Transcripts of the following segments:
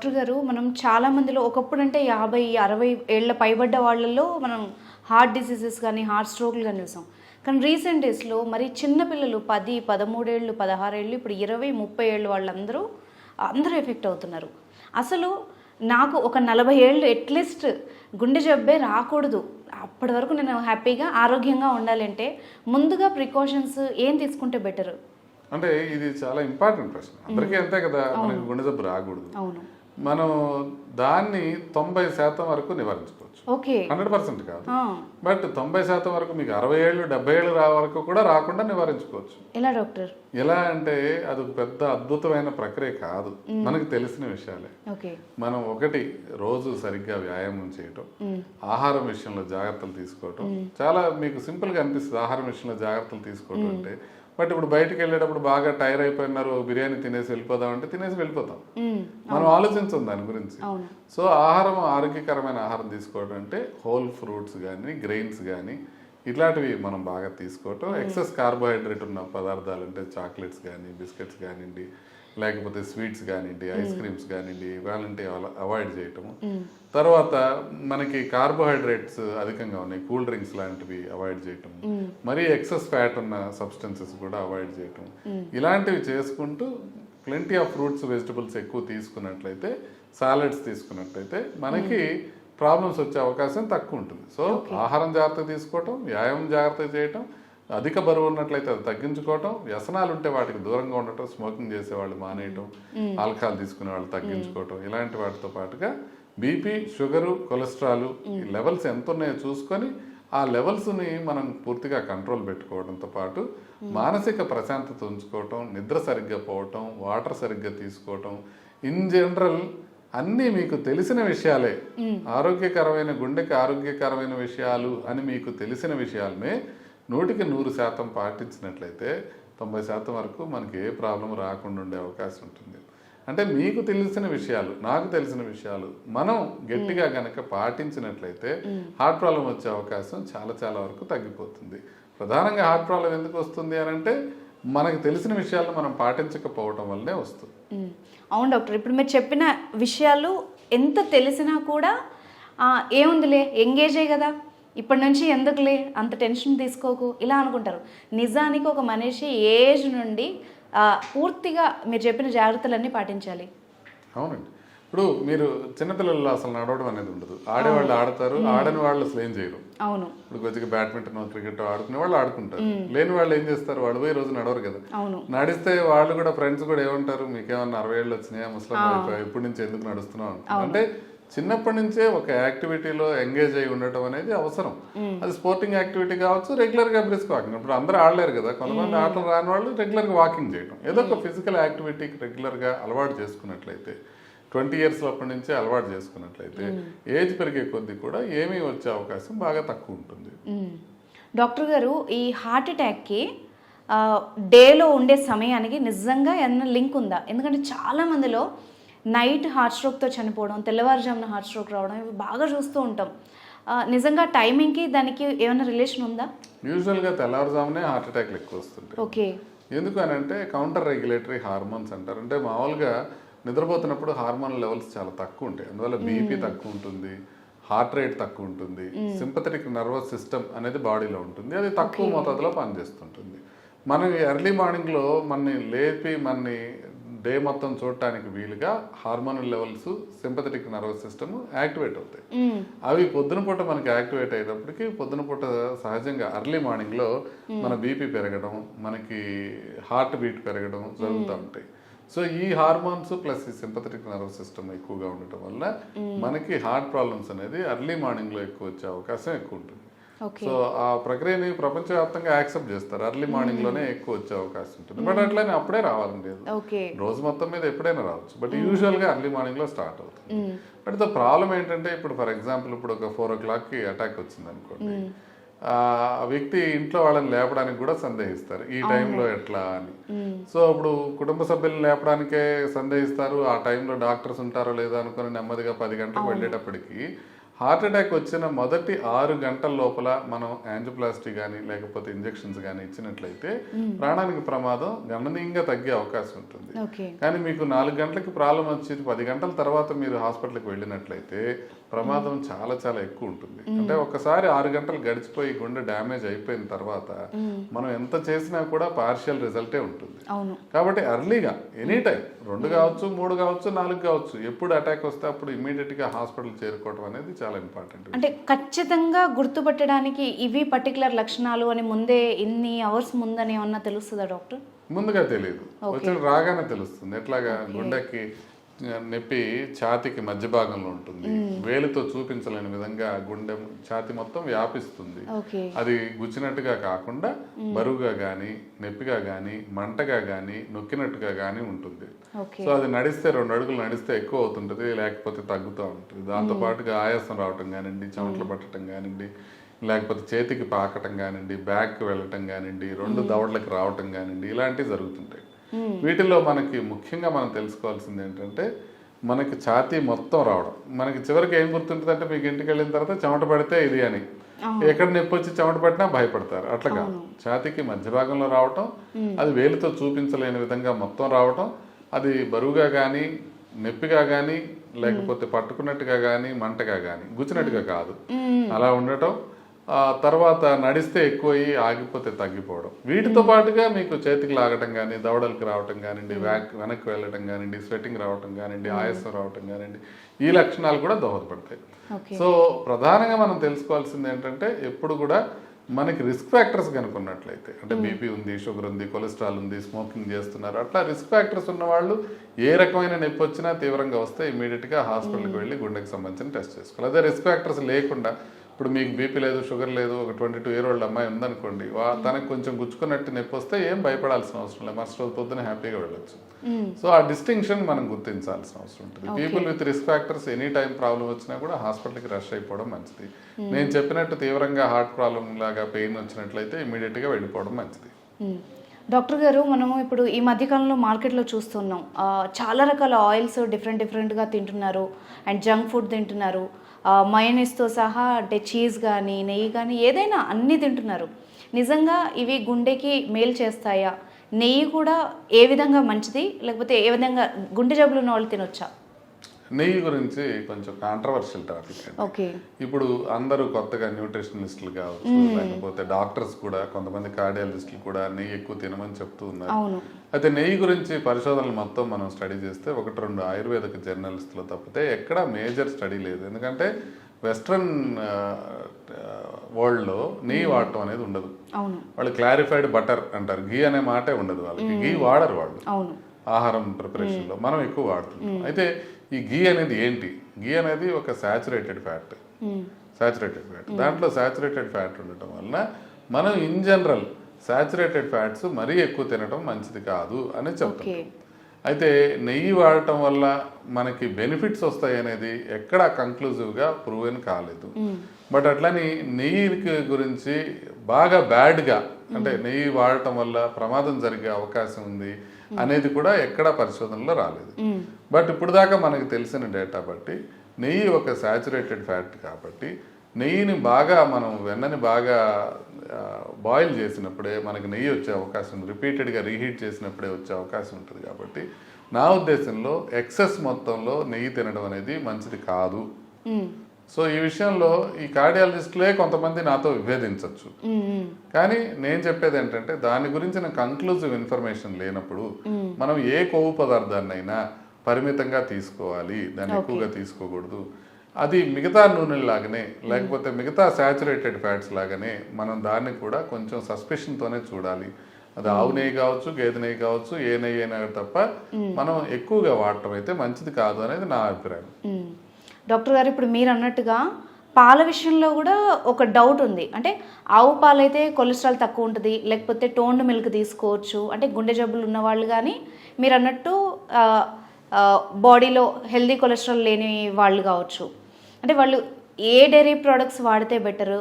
Doctor గారు మనం చాలా మందిలో ఒకప్పుడు అంటే 50, 60 ఏళ్ల పైబడ్డ వాళ్ళలో మనం హార్ట్ డిసీజెస్ కానీ హార్ట్ స్ట్రోక్లు కానీ చూసాం. కానీ రీసెంట్ డేస్లో మరి చిన్నపిల్లలు 10, 13 ఏళ్ళు, 16 ఏళ్ళు, ఇప్పుడు 20, 30 ఏళ్ళు వాళ్ళందరూ అందరూ ఎఫెక్ట్ అవుతున్నారు. అసలు నాకు ఒక 40 ఏళ్ళు అట్లీస్ట్ గుండె జబ్బే రాకూడదు, అప్పటి వరకు నేను హ్యాపీగా ఆరోగ్యంగా ఉండాలంటే ముందుగా ప్రికాషన్స్ ఏం తీసుకుంటే బెటర్? అంటే ఇది చాలా ఇంపార్టెంట్ ప్రశ్న. అందరికీ అంతే కదా, మనకి గుండె జబ్బు రాకూడదు. అవును, మనం దాన్ని 90% వరకు నివారించుకోవచ్చు. ఓకే, 100% కాదు, బట్ 90% వరకు మీకు 60 ఏళ్ళు 70 ఏళ్ళు వరకు కూడా రాకుండా నివారించుకోవచ్చు. ఎలా డాక్టర్? ఎలా అంటే అది ఒక పెద్ద అద్భుతమైన ప్రక్రియ కాదు, మనకు తెలిసిన విషయాలే. ఓకే, మనం ఒకటి రోజు సరిగ్గా వ్యాయామం చేయటం, ఆహారం విషయంలో జాగ్రత్తలు తీసుకోవటం. చాలా మీకు సింపుల్ గా అనిపిస్తుంది ఆహారం విషయంలో జాగ్రత్తలు తీసుకోవటం అంటే. బట్ ఇప్పుడు బయటకు వెళ్ళేటప్పుడు బాగా టైర్ అయిపోయినారు, బిర్యానీ తినేసి వెళ్ళిపోదాం అంటే తినేసి వెళ్ళిపోతాం, మనం ఆలోచించాం దాని గురించి. సో ఆహారం, ఆరోగ్యకరమైన ఆహారం తీసుకోవడం అంటే హోల్ ఫ్రూట్స్ కానీ గ్రెయిన్స్ కానీ ఇట్లాంటివి మనం బాగా తీసుకోవటం. ఎక్సెస్ కార్బోహైడ్రేట్ ఉన్న పదార్థాలు అంటే చాక్లెట్స్ కానీ, బిస్కెట్స్ కానివ్వండి, లేకపోతే స్వీట్స్ కానివ్వండి, ఐస్ క్రీమ్స్ కానివ్వండి, ఇవాళంటే అవాయిడ్ చేయటము. తర్వాత మనకి కార్బోహైడ్రేట్స్ అధికంగా ఉన్నాయి, కూల్ డ్రింక్స్ లాంటివి అవాయిడ్ చేయటం, మరీ ఎక్సెస్ ఫ్యాట్ ఉన్న సబ్స్టెన్సెస్ కూడా అవాయిడ్ చేయటం. ఇలాంటివి చేసుకుంటూ ప్లెంటీ ఆఫ్ ఫ్రూట్స్, వెజిటబుల్స్ ఎక్కువ తీసుకున్నట్లయితే, సాలడ్స్ తీసుకున్నట్లయితే మనకి ప్రాబ్లమ్స్ వచ్చే అవకాశం తక్కువ ఉంటుంది. సో ఆహారం జాగ్రత్తగా తీసుకోవటం, వ్యాయామం జాగ్రత్తగా చేయటం, అధిక బరువు ఉన్నట్లయితే అది తగ్గించుకోవటం, వ్యసనాలు ఉంటే వాటికి దూరంగా ఉండటం, స్మోకింగ్ చేసేవాళ్ళు మానేయటం, ఆల్కహాల్ తీసుకునే వాళ్ళు తగ్గించుకోవటం, ఇలాంటి వాటితో పాటుగా బీపీ, షుగరు, కొలెస్ట్రాల్ ఈ లెవెల్స్ ఎంత ఉన్నాయో చూసుకొని ఆ లెవెల్స్ని మనం పూర్తిగా కంట్రోల్ పెట్టుకోవడంతో పాటు మానసిక ప్రశాంతత ఉంచుకోవటం, నిద్ర సరిగ్గా పోవటం, వాటర్ సరిగ్గా తీసుకోవటం, ఇన్ జనరల్ అన్నీ మీకు తెలిసిన విషయాలే. ఆరోగ్యకరమైన గుండెకి ఆరోగ్యకరమైన విషయాలు అని మీకు తెలిసిన విషయాలనే 100% పాటించినట్లయితే 90% వరకు మనకి ఏ ప్రాబ్లం రాకుండా ఉండే అవకాశం ఉంటుంది. అంటే మీకు తెలిసిన విషయాలు, నాకు తెలిసిన విషయాలు మనం గట్టిగా గనక పాటించినట్లయితే హార్ట్ ప్రాబ్లం వచ్చే అవకాశం చాలా చాలా వరకు తగ్గిపోతుంది. ప్రధానంగా హార్ట్ ప్రాబ్లం ఎందుకు వస్తుంది అని అంటే మనకు తెలిసిన విషయాలను మనం పాటించకపోవటం వల్లనే వస్తుంది. అవును డాక్టర్, ఇప్పుడు మీరు చెప్పిన విషయాలు ఎంత తెలిసినా కూడా ఏముందిలే, ఎంగేజే కదా, ఇప్పటి నుంచి ఎందుకులే అంత టెన్షన్ తీసుకోకు ఇలా అనుకుంటారు. నిజానికి ఒక మనిషి ఏజ్ నుండి పూర్తిగా మీరు చెప్పిన జాగ్రత్తలన్నీ పాటించాలి. అవునండి, ఇప్పుడు మీరు చిన్నపిల్లల్లో అసలు నడవడం అనేది ఉండదు, ఆడేవాళ్ళు ఆడతారు, ఆడని వాళ్ళు అసలు ఏం చేయరు. అవును, ఇప్పుడు కొద్దిగా బ్యాడ్మింటన్, క్రికెట్ ఆడుకునే వాళ్ళు ఆడుకుంటారు, లేని వాళ్ళు ఏం చేస్తారు, వాళ్ళు పోయి రోజు నడవరు కదా. నడిస్తే వాళ్ళు కూడా ఫ్రెండ్స్ కూడా ఏమంటారు, మీకేమన్నా 60 ఏళ్ళు వచ్చినాయా, ముస్లిం అయిపోయా, ఇప్పటి నుంచి ఎందుకు నడుస్తున్నావు అంటే చిన్నప్పటి నుంచే ఒక యాక్టివిటీలో ఎంగేజ్ అయి ఉండటం అనేది అవసరం. అది స్పోర్టింగ్ యాక్టివిటీ కావచ్చు, రెగ్యులర్ గా బ్రిస్క్ వాకింగ్. ఇప్పుడు అందరూ ఆడలేరు కదా, కొంతమంది ఆటలు రాని వాళ్ళు రెగ్యులర్ గా వాకింగ్ చేయడం, ఏదో ఒక ఫిజికల్ యాక్టివిటీకి రెగ్యులర్ గా అలవాటు చేసుకున్నట్లయితే, 20 years అప్పటి నుంచే అలవాటు చేసుకున్నట్లయితే ఏజ్ పెరిగే కొద్దీ కూడా ఏమీ వచ్చే అవకాశం బాగా తక్కువ ఉంటుంది. డాక్టర్ గారు, ఈ హార్ట్ అటాక్కి డేలో ఉండే సమయానికి నిజంగా ఏమన్నా లింక్ ఉందా? ఎందుకంటే చాలా మందిలో నైట్ హార్ట్ స్ట్రోక్తో చనిపోవడం, తెల్లవారుజామున హార్ట్ స్ట్రోక్ రావడం ఇవి బాగా చూస్తూ ఉంటాం. నిజంగా టైమింగ్కి దానికి ఏమైనా రిలేషన్ ఉందా? యూజువల్గా తెల్లవారుజామునే హార్ట్ అటాక్లు ఎక్కువ వస్తుంటాయి. ఓకే, ఎందుకు అని అంటే కౌంటర్ రెగ్యులేటరీ హార్మోన్స్ అంటారు. అంటే మామూలుగా నిద్రపోతున్నప్పుడు హార్మోన్ లెవెల్స్ చాలా తక్కువ ఉంటాయి, అందువల్ల బీపీ తక్కువ ఉంటుంది, హార్ట్ రేట్ తక్కువ ఉంటుంది, సింపథెటిక్ నర్వస్ సిస్టమ్ అనేది బాడీలో ఉంటుంది, అది తక్కువ మోతాదులో పనిచేస్తుంటుంది. మనం ఎర్లీ మార్నింగ్లో మనని లేపి మనని డే మొత్తం చూడటానికి వీలుగా hormonal levels, sympathetic nervous system activate అవుతాయి. అవి పొద్దున పూట మనకి యాక్టివేట్ అయ్యేటప్పటికి పొద్దున పూట సహజంగా ఎర్లీ మార్నింగ్లో మన బీపీ పెరగడం, మనకి హార్ట్ బీట్ పెరగడం జరుగుతూ ఉంటాయి. సో ఈ హార్మోన్స్ ప్లస్ ఈ సింపథెటిక్ నర్వస్ సిస్టమ్ ఎక్కువగా ఉండటం వల్ల మనకి హార్ట్ ప్రాబ్లమ్స్ అనేది ఎర్లీ మార్నింగ్లో ఎక్కువ వచ్చే అవకాశం ఎక్కువ ఉంటుంది. సో ఆ ప్రక్రియని ప్రపంచవ్యాప్తంగా యాక్సెప్ట్ చేస్తారు, ఎర్లీ మార్నింగ్ లోనే ఎక్కువ వచ్చే అవకాశం ఉంటుంది. బట్ అట్లనే అప్పుడే రావాలని లేదు, రోజు మొత్తం మీద ఎప్పుడైనా రావచ్చు, బట్ యూజువల్ గా ఎర్లీ మార్నింగ్ లో స్టార్ట్ అవుతుంది. బట్ ద ప్రాబ్లం ఏంటంటే ఇప్పుడు ఫర్ ఎగ్జాంపుల్ ఇప్పుడు ఒక 4 o'clock అటాక్ వచ్చింది అనుకోండి, ఆ వ్యక్తి ఇంట్లో వాళ్ళని లేపడానికి కూడా సందేహిస్తారు, ఈ టైంలో ఎట్లా అని. సో ఇప్పుడు కుటుంబ సభ్యులను లేపడానికే సందేహిస్తారు, ఆ టైంలో డాక్టర్స్ ఉంటారో లేదో అనుకుని నెమ్మదిగా 10 గంటలకు వెళ్ళేటప్పటికి హార్ట్ అటాక్ వచ్చిన మొదటి 6 గంటల లోపల మనం యాంజియోప్లాస్టీ కానీ లేకపోతే ఇంజెక్షన్స్ కానీ ఇచ్చినట్లయితే ప్రాణానికి ప్రమాదం గణనీయంగా తగ్గే అవకాశం ఉంటుంది. కానీ మీకు 4 గంటలకి ప్రాబ్లం వచ్చి 10 గంటల తర్వాత మీరు హాస్పిటల్కి వెళ్ళినట్లయితే ప్రమాదం చాలా చాలా ఎక్కువ ఉంటుంది. అంటే ఒకసారి 6 గంటలు గడిచిపోయి గుండె డ్యామేజ్ అయిపోయిన తర్వాత మనం ఎంత చేసినా కూడా పార్షియల్ రిజల్టే ఉంటుంది. కాబట్టి ఎర్లీగా ఎనీ టైం 2 కావచ్చు, 3 కావచ్చు, 4 కావచ్చు, ఎప్పుడు అటాక్ వస్తే అప్పుడు ఇమీడియట్ గా హాస్పిటల్ చేరుకోవడం అనేది చాలా ఇంపార్టెంట్. అంటే ఖచ్చితంగా గుర్తుపట్టడానికి ఇవి పర్టికులర్ లక్షణాలు అని ముందే ఇన్ని అవర్స్ ముందని ఏమన్నా తెలుస్తుందా డాక్టర్? ముందుగా తెలియదు, వచ్చి రాగానే తెలుస్తుంది. ఎట్లాగా గుండెకి నొప్పి ఛాతీకి మధ్య భాగంలో ఉంటుంది, వేలుతో చూపించలేని విధంగా గుండె ఛాతీ మొత్తం వ్యాపిస్తుంది. అది గుచ్చినట్టుగా కాకుండా బరువుగా గానీ, నొప్పిగా గానీ, మంటగా గానీ, నొక్కినట్టుగా గానీ ఉంటుంది. సో అది నడిస్తే 2 అడుగులు నడిస్తే ఎక్కువ అవుతుంటుంది, లేకపోతే తగ్గుతూ ఉంటుంది. దాంతో పాటుగా ఆయాసం రావటం కానివ్వండి, చెమటలు పట్టడం కానివ్వండి, లేకపోతే చేతికి పాకటం కానివ్వండి, బ్యాక్కి వెళ్ళటం కానివ్వండి, 2 దవడలకు రావటం కానివ్వండి, ఇలాంటివి జరుగుతుంటాయి. వీటిల్లో మనకి ముఖ్యంగా మనం తెలుసుకోవాల్సింది ఏంటంటే మనకి ఛాతీ మొత్తం రావడం. మనకి చివరికి ఏం గుర్తుంటుంది అంటే మీకు ఇంటికి వెళ్ళిన తర్వాత చెమట పడితే ఇది అని, ఎక్కడ నొప్పి వచ్చి చెమట పట్టినా భయపడతారు. అట్లా కాదు, ఛాతీకి మధ్య భాగంలో రావటం, అది వేలితో చూపించలేని విధంగా మొత్తం రావటం, అది బరువుగా కానీ, నొప్పిగా కానీ, లేకపోతే పట్టుకున్నట్టుగా కానీ, మంటగా కానీ, గుచ్చినట్టుగా కాదు, అలా ఉండటం. తర్వాత నడిస్తే ఎక్కువయ్యి ఆగిపోతే తగ్గిపోవడం. వీటితో పాటుగా మీకు చేతికి లాగటం కానీ, దవడలకు రావటం కానివ్వండి, వెనక్కి వెళ్ళటం కానివ్వండి, స్వెట్టింగ్ రావటం కానివ్వండి, ఆయాసం రావటం కానివ్వండి, ఈ లక్షణాలు కూడా దోహదపడతాయి. సో ప్రధానంగా మనం తెలుసుకోవాల్సింది ఏంటంటే ఎప్పుడు కూడా మనకి రిస్క్ ఫ్యాక్టర్స్ కనుక్కున్నట్లయితే, అంటే బీపీ ఉంది, షుగర్ ఉంది, కొలెస్ట్రాల్ ఉంది, స్మోకింగ్ చేస్తున్నారు, అట్లా రిస్క్ ఫ్యాక్టర్స్ ఉన్న వాళ్ళు ఏ రకమైన నొప్పి వచ్చినా తీవ్రంగా వస్తే ఇమీడియట్గా హాస్పిటల్కి వెళ్ళి గుండెకి సంబంధించిన టెస్ట్ చేసుకోవాలి. అదే రిస్క్ ఫ్యాక్టర్స్ లేకుండా, ఇప్పుడు మీకు బీపీ లేదు, షుగర్ లేదు, ఒక 22 year old అమ్మాయి ఉందనుకోండి, తనకు కొంచెం గుచ్చుకున్నట్టు నొప్పి వస్తే ఏం భయపడాల్సిన అవసరం లేదు, మరుసటి రోజు పొద్దున హ్యాపీగా వెళ్ళొచ్చు. సో ఆ డిస్టింక్షన్ మనం గుర్తించాల్సిన అవసరం ఉంటుంది. People with risk factors any time problem వచ్చినా కూడా హాస్పిటల్కి రష్ అయిపోవడం మంచిది. నేను చెప్పినట్టు తీవ్రంగా హార్ట్ ప్రాబ్లం లాగా పెయిన్ వచ్చినట్లయితే ఇమీడియట్గా వెళ్ళిపోవడం మంచిది. డాక్టర్ గారు, మనము ఇప్పుడు ఈ మధ్యకాలంలో మార్కెట్లో చూస్తున్నాం, చాలా రకాల ఆయిల్స్ డిఫరెంట్గా తింటున్నారు, అండ్ జంక్ ఫుడ్ తింటున్నారు, మయోనీస్తో సహా, అంటే చీజ్ కానీ, నెయ్యి కానీ, ఏదైనా అన్నీ తింటున్నారు. నిజంగా ఇవి గుండెకి మేలు చేస్తాయా? నెయ్యి కూడా ఏ విధంగా మంచిది, లేకపోతే ఏ విధంగా గుండె జబ్బులు ఉన్న వాళ్ళు తినొచ్చా? నెయ్యి గురించి కొంచెం కాంట్రవర్షియల్ టాపిక్. ఇప్పుడు అందరూ కొత్తగా న్యూట్రిషనిస్టులు కావచ్చు, లేకపోతే డాక్టర్స్ కూడా, కొంతమంది కార్డియాలజిస్టులు కూడా నెయ్యి ఎక్కువ తినమని చెప్తూ ఉన్నారు. అయితే నెయ్యి గురించి పరిశోధనలు మొత్తం మనం స్టడీ చేస్తే 1-2 ఆయుర్వేదిక జర్నలిస్టులు తప్పితే ఎక్కడా మేజర్ స్టడీ లేదు. ఎందుకంటే వెస్ట్రన్ వరల్డ్లో నెయ్యి వాడటం అనేది ఉండదు. వాళ్ళు క్లారిఫైడ్ బటర్ అంటారు, ఘీ అనే మాటే ఉండదు వాళ్ళకి, ఘీ వాడరు వాళ్ళు ఆహారం ప్రిపరేషన్లో, మనం ఎక్కువ వాడుతున్నాం. అయితే ఈ ఘీ అనేది ఏంటి? ఘీ అనేది ఒక సాచురేటెడ్ ఫ్యాట్. దాంట్లో సాచురేటెడ్ ఫ్యాట్ ఉండటం వలన మనం ఇన్ జనరల్ సాచురేటెడ్ ఫ్యాట్స్ మరీ ఎక్కువ తినడం మంచిది కాదు అని చెప్తాం. అయితే నెయ్యి వాడటం వల్ల మనకి బెనిఫిట్స్ వస్తాయి అనేది ఎక్కడా కంక్లూజివ్గా ప్రూవెన్ కాలేదు. బట్ అట్లని నెయ్యి గురించి బాగా బ్యాడ్గా, అంటే నెయ్యి వాడటం వల్ల ప్రమాదం జరిగే అవకాశం ఉంది అనేది కూడా ఎక్కడా పరిశోధనలో రాలేదు. బట్ ఇప్పుడు దాకా మనకు తెలిసిన డేటా బట్టి నెయ్యి ఒక సాచురేటెడ్ ఫ్యాట్ కాబట్టి నెయ్యిని బాగా మనం వెన్నని బాగా బాయిల్ చేసినప్పుడే మనకి నెయ్యి వచ్చే అవకాశం ఉంది, రిపీటెడ్గా రీహీట్ చేసినప్పుడే వచ్చే అవకాశం ఉంటుంది. కాబట్టి నా ఉద్దేశంలో ఎక్సెస్ మొత్తంలో నెయ్యి తినడం అనేది మంచిది కాదు. సో ఈ విషయంలో ఈ కార్డియాలజిస్టులే కొంతమంది నాతో విభేదించవచ్చు. కానీ నేను చెప్పేది ఏంటంటే దాని గురించిన కంక్లూజివ్ ఇన్ఫర్మేషన్ లేనప్పుడు మనం ఏ కొవ్వు పదార్థాన్నైనా పరిమితంగా తీసుకోవాలి, దాన్ని ఎక్కువగా తీసుకోకూడదు. అది మిగతా నూనెలాగానే, లేకపోతే మిగతా సాచురేటెడ్ ఫ్యాట్స్ లాగానే మనం దాన్ని కూడా కొంచెం సస్పెషన్తోనే చూడాలి. అది ఆవు నెయ్యి కావచ్చు, గేదె నెయ్యి కావచ్చు, ఏ నెయ్యి అయినా తప్ప మనం ఎక్కువగా వాడటం అయితే మంచిది కాదు అనేది నా అభిప్రాయం. డాక్టర్ గారు, ఇప్పుడు మీరు అన్నట్టుగా పాల విషయంలో కూడా ఒక డౌట్ ఉంది. అంటే ఆవు పాలు అయితే కొలెస్ట్రాల్ తక్కువ ఉంటుంది, లేకపోతే టోన్డ్ మిల్క్ తీసుకోవచ్చు. అంటే గుండె జబ్బులు ఉన్న వాళ్ళు కానీ, మీరు అన్నట్టు బాడీలో హెల్దీ కొలెస్ట్రాల్ లేని వాళ్ళు కావచ్చు. అంటే వాళ్ళు ఏ డైరీ ప్రోడక్ట్స్ వాడితే బెటరు,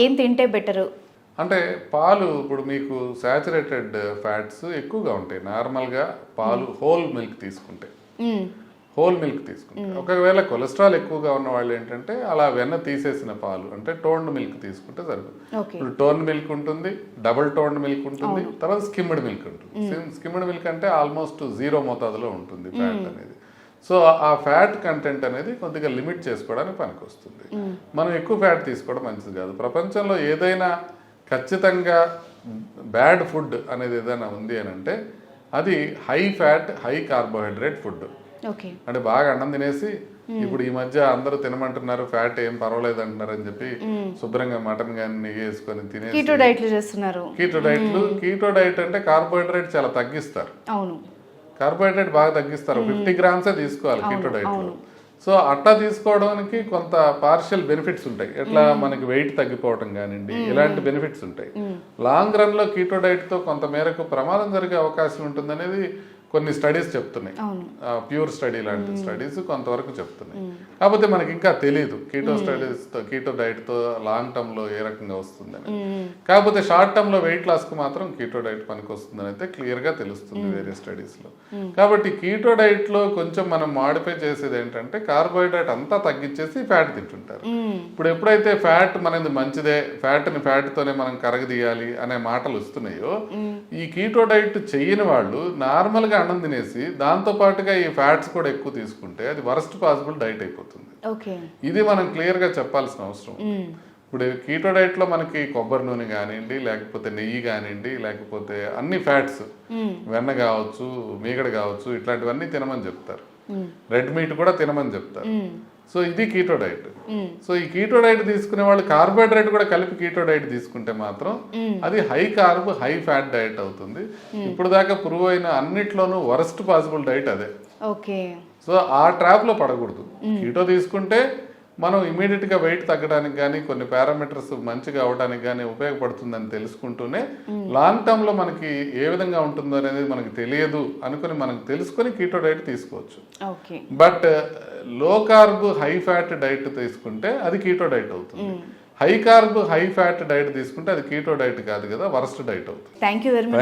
ఏం తింటే బెటరు? అంటే పాలు ఇప్పుడు మీకు సాచురేటెడ్ ఫ్యాట్స్ ఎక్కువగా ఉంటాయి. నార్మల్గా పాలు హోల్ మిల్క్ తీసుకుంటే, హోల్ మిల్క్ తీసుకుంటే. ఒకవేళ కొలెస్ట్రాల్ ఎక్కువగా ఉన్న వాళ్ళు ఏంటంటే అలా వెన్న తీసేసిన పాలు అంటే టోన్డ్ మిల్క్ తీసుకుంటే సరిపోతుంది. ఇప్పుడు టోన్ మిల్క్ ఉంటుంది, డబుల్ టోన్డ్ మిల్క్ ఉంటుంది, తర్వాత స్కిమ్డ్ మిల్క్ ఉంటుంది. స్కిమ్డ్ మిల్క్ అంటే ఆల్మోస్ట్ 0 మోతాదులో ఉంటుంది ఫ్యాట్ అనేది. సో ఆ ఫ్యాట్ కంటెంట్ అనేది కొద్దిగా లిమిట్ చేసుకోవడానికి పనికొస్తుంది. మనం ఎక్కువ ఫ్యాట్ తీసుకోవడం మంచిది కాదు. ప్రపంచంలో ఏదైనా ఖచ్చితంగా బ్యాడ్ ఫుడ్ అనేది ఏదైనా ఉంది అని అంటే అది high fat high carbohydrate food. అంటే బాగా అన్నం తినేసి ఇప్పుడు ఈ మధ్య అందరూ తినమంటున్నారు, ఫ్యాట్ ఏం పర్వాలేదు అంటున్నారు అని చెప్పి శుభ్రంగా మటన్ కానీ నెయ్యి వేసుకొని తినేసి కీటో డైట్లు. కీటో డైట్ అంటే కార్బోహైడ్రేట్ చాలా తగ్గిస్తారు. కార్బోహైడ్రేట్ బాగా తగ్గిస్తారు. 50 గ్రామ్సే తీసుకోవాలి కీటో డైట్ లో. సో అట్లా తీసుకోవడానికి కొంత పార్షియల్ బెనిఫిట్స్ ఉంటాయి. ఎట్లా మనకి వెయిట్ తగ్గిపోవటం కానివ్వండి, ఇలాంటి బెనిఫిట్స్ ఉంటాయి. లాంగ్ రన్ లో కీటో డైట్ తో కొంత మేరకు ప్రమాదం జరిగే అవకాశం ఉంటుంది అనేది కొన్ని స్టడీస్ చెప్తున్నాయి. ప్యూర్ స్టడీ లాంటి స్టడీస్ కొంతవరకు చెప్తున్నాయి. కాకపోతే మనకి ఇంకా తెలియదు కీటో డైట్ తో లాంగ్ టర్మ్ లో ఏ రకంగా వస్తుందని. కాకపోతే షార్ట్ టర్మ్ లో వెయిట్ లాస్ కు మాత్రం కీటో డైట్ పనికి వస్తుందని అయితే క్లియర్ గా తెలుస్తుంది వేరే స్టడీస్ లో. కాబట్టి కీటో డైట్ లో కొంచెం మనం మాడిఫై చేసేది ఏంటంటే కార్బోహైడ్రేట్ అంతా తగ్గించేసి ఫ్యాట్ తింటుంటారు. ఇప్పుడు ఎప్పుడైతే ఫ్యాట్ మనది మంచిదే, ఫ్యాట్ ని ఫ్యాట్ తోనే మనం కరగదీయాలి అనే మాటలు వస్తున్నాయో, ఈ కీటో డైట్ చెయ్యని వాళ్ళు నార్మల్ గా అన్నం తినేసి దాంతో పాటుగా ఈ ఫ్యాట్స్ కూడా ఎక్కువ తీసుకుంటే అది వరస్ట్ పాసిబుల్ డైట్ అయిపోతుంది. ఇది మనం క్లియర్ గా చెప్పాల్సిన అవసరం. ఇప్పుడు కీటో డైట్ లో మనకి కొబ్బరి నూనె కానివ్వండి, లేకపోతే నెయ్యి కానివ్వండి, లేకపోతే అన్ని ఫ్యాట్స్, వెన్న కావచ్చు, మీగడ కావచ్చు, ఇట్లాంటివన్నీ తినమని చెప్తారు. రెడ్ మీట్ కూడా తినమని చెప్తారు. సో ఇది కీటో డైట్. సో ఈ కీటో డైట్ తీసుకునే వాళ్ళు కార్బోహైడ్రేట్ కూడా కలిపి కీటో డైట్ తీసుకుంటే మాత్రం అది high carb high fat diet అవుతుంది. ఇప్పుడు దాకా ప్రూవ్ అయిన అన్నిట్లోనూ వరస్ట్ పాసిబుల్ డైట్ అదే. సో ఆ ట్రాప్ లో పడకూడదు. కీటో తీసుకుంటే మనం ఇమీడియట్ గా వెయిట్ తగ్గడానికి కానీ కొన్ని పారామీటర్స్ మంచిగా అవడానికి కానీ ఉపయోగపడుతుందని తెలుసుకుంటూనే లాంగ్ టర్మ్ లో మనకి ఏ విధంగా ఉంటుందో అనేది మనకి తెలియదు అనుకుని మనం తెలుసుకొని కీటో డైట్ తీసుకోవచ్చు. బట్ లో కార్బ్ హై ఫ్యాట్ డైట్ తీసుకుంటే అది కీటో డైట్ అవుతుంది. High carb high fat diet తీసుకుంటే అది కీటో డైట్ కాదు కదా, వరస్ట్ డైట్ అవుతుంది. Thank you very much.